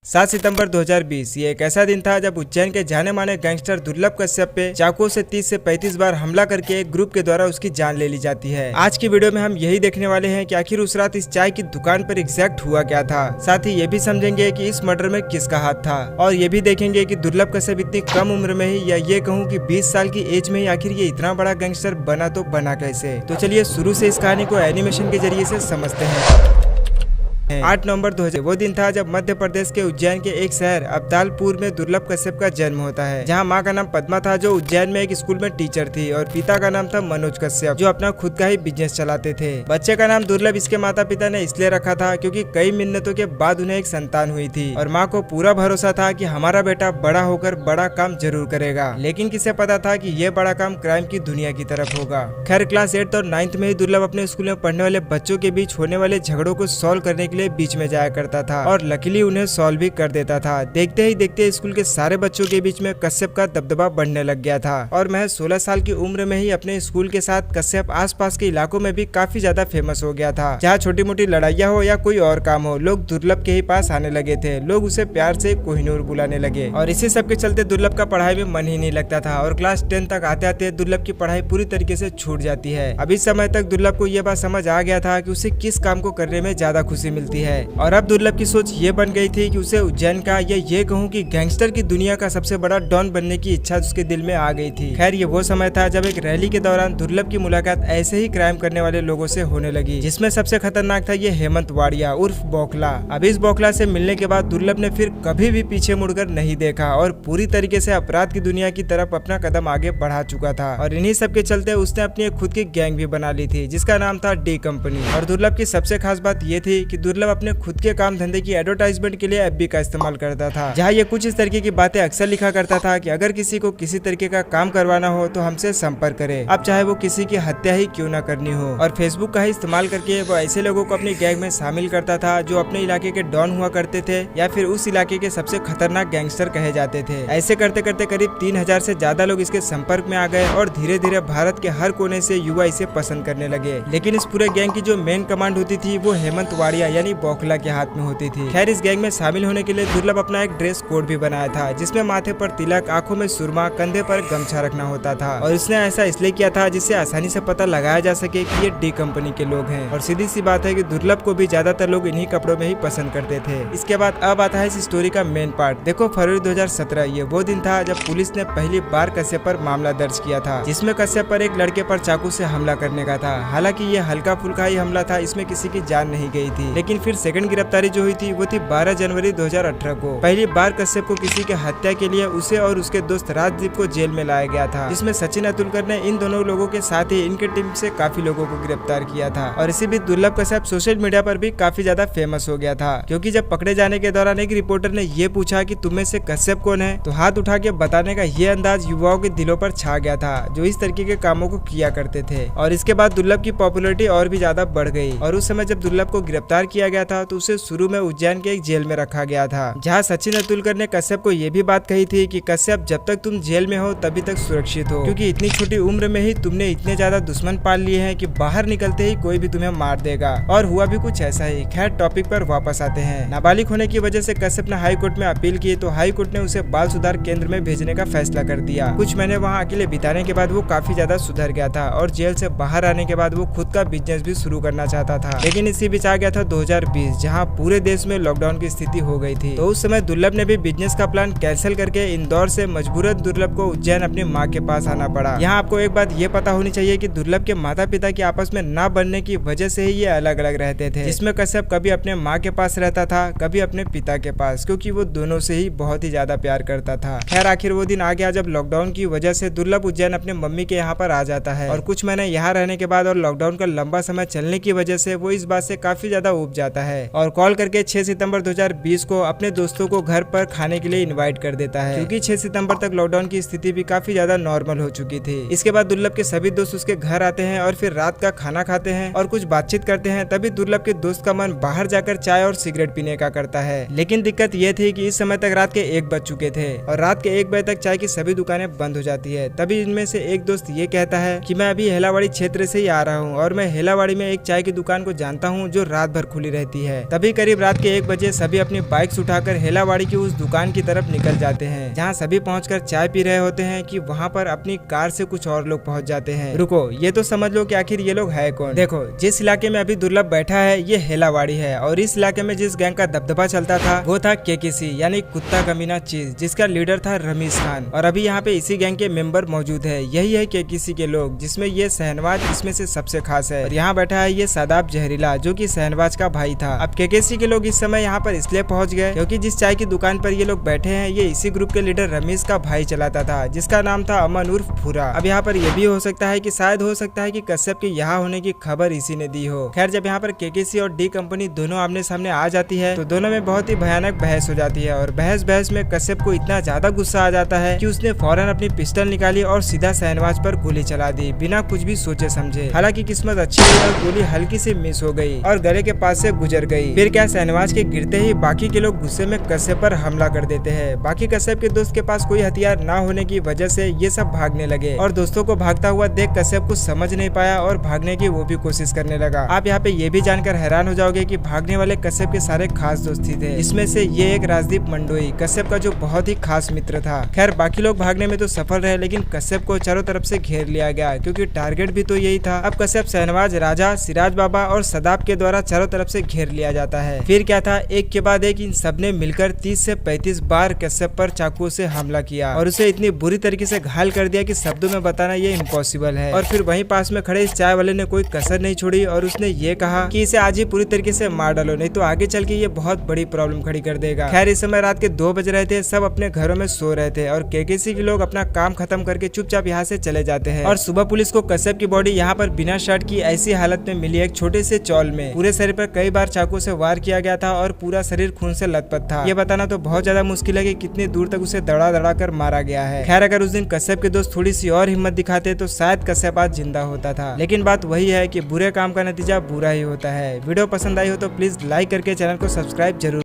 7 सितंबर 2020 ये एक ऐसा दिन था जब उज्जैन के जाने माने गैंगस्टर दुर्लभ कश्यप पे चाकू से 30 से 35 बार हमला करके एक ग्रुप के द्वारा उसकी जान ले ली जाती है। आज की वीडियो में हम यही देखने वाले हैं कि आखिर उस रात इस चाय की दुकान पर एग्जैक्ट हुआ क्या था। साथ ही ये भी समझेंगे कि इस मर्डर में किसका हाथ था और ये भी देखेंगे कि दुर्लभ कश्यप इतनी कम उम्र में ही या ये कहूँ कि 20 साल की एज में ही आखिर ये इतना बड़ा गैंगस्टर बना तो बना कैसे। तो चलिए शुरू से इस कहानी को एनिमेशन के जरिए से समझते हैं। 8 नवंबर 2000 वो दिन था जब मध्य प्रदेश के उज्जैन के एक शहर अब्दालपुर में दुर्लभ कश्यप का जन्म होता है, जहां मां का नाम पद्मा था जो उज्जैन में एक स्कूल में टीचर थी और पिता का नाम था मनोज कश्यप जो अपना खुद का ही बिजनेस चलाते थे। बच्चे का नाम दुर्लभ इसके माता पिता ने इसलिए रखा था क्योंकि कई मिन्नतों के बाद उन्हें एक संतान हुई थी और माँ को पूरा भरोसा था कि हमारा बेटा बड़ा होकर बड़ा काम जरूर करेगा। लेकिन किसे पता था कि ये बड़ा काम क्राइम की दुनिया की तरफ होगा। खैर क्लास 8 और 9th में ही दुर्लभ अपने स्कूल में पढ़ने वाले बच्चों के बीच होने वाले झगड़ों को सॉल्व करने के लिए बीच में जाया करता था और लकीली उन्हें सॉल्व भी कर देता था। देखते ही देखते स्कूल के सारे बच्चों के बीच में कश्यप का दबदबा बढ़ने लग गया था और महज 16 साल की उम्र में ही अपने स्कूल के साथ कश्यप आसपास के इलाकों में भी काफी ज्यादा फेमस हो गया था। जहाँ छोटी मोटी लड़ाइयाँ हो या कोई और काम हो, लोग दुर्लभ के ही पास आने लगे थे। लोग उसे प्यार से कोहिनूर बुलाने लगे और इसी सब के चलते दुर्लभ का पढ़ाई में मन ही नहीं लगता था और क्लास 10 तक आते आते दुर्लभ की पढ़ाई पूरी तरीके से छूट जाती है। अब इस समय तक दुर्लभ को यह बात समझ आ गया था कि उसे किस काम को करने में ज्यादा खुशी मिलती है और अब दुर्लभ की सोच ये बन गई थी कि उसे उज्जैन का या ये कहूँ कि गैंगस्टर की दुनिया का सबसे बड़ा डॉन बनने की इच्छा उसके दिल में आ गई थी। खैर ये वो समय था जब एक रैली के दौरान दुर्लभ की मुलाकात ऐसे ही क्राइम करने वाले लोगों से होने लगी, जिसमें सबसे खतरनाक था ये हेमंत वाड़िया उर्फ बौखला। अब इस बौखला से मिलने के बाद दुर्लभ ने फिर कभी भी पीछे मुड़कर नहीं देखा और पूरी तरीके से अपराध की दुनिया की तरफ अपना कदम आगे बढ़ा चुका था और इन्हीं सब के चलते उसने अपनी एक खुद की गैंग भी बना ली थी जिसका नाम था डी कंपनी। और दुर्लभ की सबसे खास बात ये थी कि दुर्लभ अपने खुद के काम धंधे की एडवर्टाइजमेंट के लिए एफबी का इस्तेमाल करता था, जहाँ ये कुछ इस तरीके की बातें अक्सर लिखा करता था कि अगर किसी को किसी तरीके का काम करवाना हो तो हमसे संपर्क करे, अब चाहे वो किसी की हत्या ही क्यों ना करनी हो। और फेसबुक का ही इस्तेमाल करके वो ऐसे लोगों को अपनी गैंग में शामिल करता था जो अपने इलाके के डॉन हुआ करते थे या फिर उस इलाके के सबसे खतरनाक गैंगस्टर कहे जाते थे। ऐसे करते करते करीब 3000 से ज्यादा लोग इसके संपर्क में आ गए और धीरे धीरे भारत के हर कोने से युवा इसे पसंद करने लगे। लेकिन इस पूरे गैंग की जो मेन कमांड होती थी वो हेमंत वाड़िया यानी बौखला के हाथ में होती थी। खैर इस गैंग में शामिल होने के लिए दुर्लभ अपना एक ड्रेस कोड भी बनाया था जिसमें माथे पर तिलक, आंखों में सुरमा, कंधे पर गमछा रखना होता था और इसने ऐसा इसलिए किया था जिससे आसानी से पता लगाया जा सके कि ये डी कंपनी के लोग हैं। और सीधी सी बात है कि दुर्लभ को भी ज्यादातर लोग इन्हीं कपड़ों में ही पसंद करते थे। इसके बाद अब आता है इस स्टोरी का मेन पार्ट। देखो फरवरी 2017 ये वो दिन था जब पुलिस ने पहली बार कश्यप पर मामला दर्ज किया था, जिसमें कश्यप पर एक लड़के पर चाकू से हमला करने का था। हालांकि ये हल्का फुल्का ही हमला था, इसमें किसी की जान नहीं गई थी। लेकिन फिर सेकंड गिरफ्तारी जो हुई थी वो थी 12 जनवरी 2018 को। पहली बार कश्यप को किसी के हत्या के लिए उसे और उसके दोस्त राजदीप को जेल में लाया गया था, जिसमें सचिन अतुलकर ने इन दोनों लोगों के साथ ही इनके टीम से काफी लोगों को गिरफ्तार किया था। और इसी बीच दुर्लभ कश्यप सोशल मीडिया पर भी काफी ज्यादा फेमस हो गया था, क्योंकि जब पकड़े जाने के दौरान एक रिपोर्टर ने ये पूछा कि तुम्हें से कश्यप कौन है, तो हाथ उठा के बताने का ये अंदाज युवाओं के दिलों पर छा गया था जो इस तरीके के कामों को किया करते थे। और इसके बाद दुर्लभ की पॉपुलैरिटी और भी ज्यादा बढ़ गई और उस समय जब दुर्लभ को गिरफ्तार किया गया था तो उसे शुरू में उज्जैन के एक जेल में रखा गया था, जहाँ सचिन अतुलकर ने कश्यप को ये भी बात कही थी कि कश्यप जब तक तुम जेल में हो तभी तक सुरक्षित हो, क्योंकि इतनी छोटी उम्र में ही तुमने इतने ज्यादा दुश्मन पाल लिए हैं कि बाहर निकलते ही कोई भी तुम्हें मार देगा। और हुआ भी कुछ ऐसा ही। खैर टॉपिक पर वापस आते हैं। नाबालिग होने की वजह से कश्यप ने हाई कोर्ट में अपील की तो हाई कोर्ट ने उसे बाल सुधार केंद्र में भेजने का फैसला कर दिया। कुछ महीने वहाँ अकेले बिताने के बाद वो काफी ज्यादा सुधर गया था और जेल से बाहर आने के बाद वो खुद का बिजनेस भी शुरू करना चाहता था। लेकिन इसी बीच आ गया था 2020, जहाँ पूरे देश में लॉकडाउन की स्थिति हो गई थी। तो उस समय दुर्लभ ने भी बिजनेस का प्लान कैंसिल करके इंदौर से मजबूरन दुर्लभ को उज्जैन अपनी माँ के पास आना पड़ा। यहाँ आपको एक बात ये पता होनी चाहिए कि दुर्लभ के माता पिता के आपस में ना बनने की वजह से ही ये अलग अलग रहते थे, जिसमें कश्यप कभी अपने माँ के पास रहता था, कभी अपने पिता के पास, क्योंकि वो दोनों से ही बहुत ही ज्यादा प्यार करता था। खैर आखिर वो दिन आ गया जब लॉकडाउन की वजह से दुर्लभ उज्जैन अपने मम्मी के यहाँ पर आ जाता है और कुछ महीने यहाँ रहने के बाद और लॉकडाउन का लंबा समय चलने की वजह से वो इस बात से काफी ज्यादा ऊब जाता है और कॉल करके 6 सितंबर 2020 को अपने दोस्तों को घर पर खाने के लिए इनवाइट कर देता है, क्योंकि 6 सितंबर तक लॉकडाउन की स्थिति भी काफी ज्यादा नॉर्मल हो चुकी थी। इसके बाद दुर्लभ के सभी दोस्त उसके घर आते हैं और फिर रात का खाना खाते हैं और कुछ बातचीत करते हैं। तभी दुर्लभ के दोस्त का मन बाहर जाकर चाय और सिगरेट पीने का करता है। लेकिन दिक्कत ये थी कि इस समय तक रात के 1 बज चुके थे और रात के 1 बजे तक चाय की सभी दुकानें बंद हो जाती है। तभी इनमें से एक दोस्त ये कहता है कि मैं अभी हेलावाड़ी क्षेत्र से ही आ रहा हूँ और मैं हेलावाड़ी में एक चाय की दुकान को जानता हूँ जो रात भर खुली रहती है। तभी करीब रात के 1 बजे सभी अपनी बाइक्स उठाकर हेलावाड़ी की उस दुकान की तरफ निकल जाते हैं, जहाँ सभी पहुंचकर चाय पी रहे होते हैं कि वहाँ पर अपनी कार से कुछ और लोग पहुंच जाते हैं। रुको, ये तो समझ लो कि आखिर ये लोग है कौन। देखो, जिस इलाके में अभी दुर्लभ बैठा है ये हेलावाड़ी है, और इस इलाके में जिस गैंग का दबदबा चलता था वो था केकेसी यानी कुत्ता कमीना चीज, जिसका लीडर था रमीज खान। और अभी यहाँ पे इसी गैंग के मेंबर मौजूद है। यही है केकेसी के लोग, जिसमें ये शहनवाज इसमें से सबसे खास है। और यहाँ बैठा है ये सादाब जहरीला, जो कि शहनवाज का भाई था। अब केकेसी के लोग इस समय यहाँ पर इसलिए पहुंच गए क्योंकि जिस चाय की दुकान पर ये लोग बैठे हैं ये इसी ग्रुप के लीडर रमीज का भाई चलाता था, जिसका नाम था अमन उर्फ भूरा। अब यहाँ पर यह भी हो सकता है कि शायद हो सकता है कि कश्यप के यहाँ होने की खबर इसी ने दी हो। खैर, जब यहाँ पर केकेसी और डी कंपनी दोनों आमने सामने आ जाती है तो दोनों में बहुत ही भयानक बहस हो जाती है। और बहस में कश्यप को इतना ज्यादा गुस्सा आ जाता है कि उसने फौरन अपनी पिस्टल निकाली और सीधा शहनवाज पर गोली चला दी, बिना कुछ भी सोचे समझे। हालांकि किस्मत अच्छी है और गोली हल्की से मिस हो गई और गले के पास से गुजर गई। फिर क्या, शहनवाज के गिरते ही बाकी के लोग गुस्से में कश्यप पर हमला कर देते हैं। बाकी कश्यप के दोस्त के पास कोई हथियार ना होने की वजह से ये सब भागने लगे, और दोस्तों को भागता हुआ देख कश्यप कुछ समझ नहीं पाया और भागने की वो भी कोशिश करने लगा। आप यहाँ पे ये भी जानकर हैरान हो जाओगे कि भागने वाले कश्यप के सारे खास दोस्त ही थे। इसमें से ये एक राजदीप मंडोई, कश्यप का जो बहुत ही खास मित्र था। खैर, बाकी लोग भागने में तो सफल रहे, लेकिन कश्यप को चारों तरफ से घेर लिया गया, क्योंकि टारगेट भी तो यही था। अब कश्यप शहनवाज, राजा, सिराज बाबा और सदाब के द्वारा चारों तरफ से घेर लिया जाता है। फिर क्या था, एक के बाद एक इन सबने मिलकर 30 से 35 बार कश्यप पर चाकू से हमला किया और उसे इतनी बुरी तरीके से घायल कर दिया कि शब्दों में बताना ये इम्पॉसिबल है। और फिर वहीं पास में खड़े इस चाय वाले ने कोई कसर नहीं छोड़ी और उसने ये कहा कि इसे आज ही पूरी तरीके से मार डालो, नहीं तो आगे चल के ये बहुत बड़ी प्रॉब्लम खड़ी कर देगा। खैर, इस समय रात के 2 बज रहे थे, सब अपने घरों में सो रहे थे और केकेसी के लोग अपना काम खत्म करके चुपचाप यहाँ से चले जाते हैं। और सुबह पुलिस को कश्यप की बॉडी यहाँ पर बिना शर्ट की ऐसी हालत में मिली, एक छोटे से चौल में। पूरे शरीर पर कई बार चाकू से वार किया गया था और पूरा शरीर खून से लथपथ था। ये बताना तो बहुत ज्यादा मुश्किल है कि कितनी दूर तक उसे दड़ा दड़ा कर मारा गया है। खैर, अगर उस दिन कश्यप के दोस्त थोड़ी सी और हिम्मत दिखाते तो शायद कश्यप आज जिंदा होता था। लेकिन बात वही है कि बुरे काम का नतीजा बुरा ही होता है। वीडियो पसंद आई हो तो प्लीज लाइक करके चैनल को सब्सक्राइब जरूर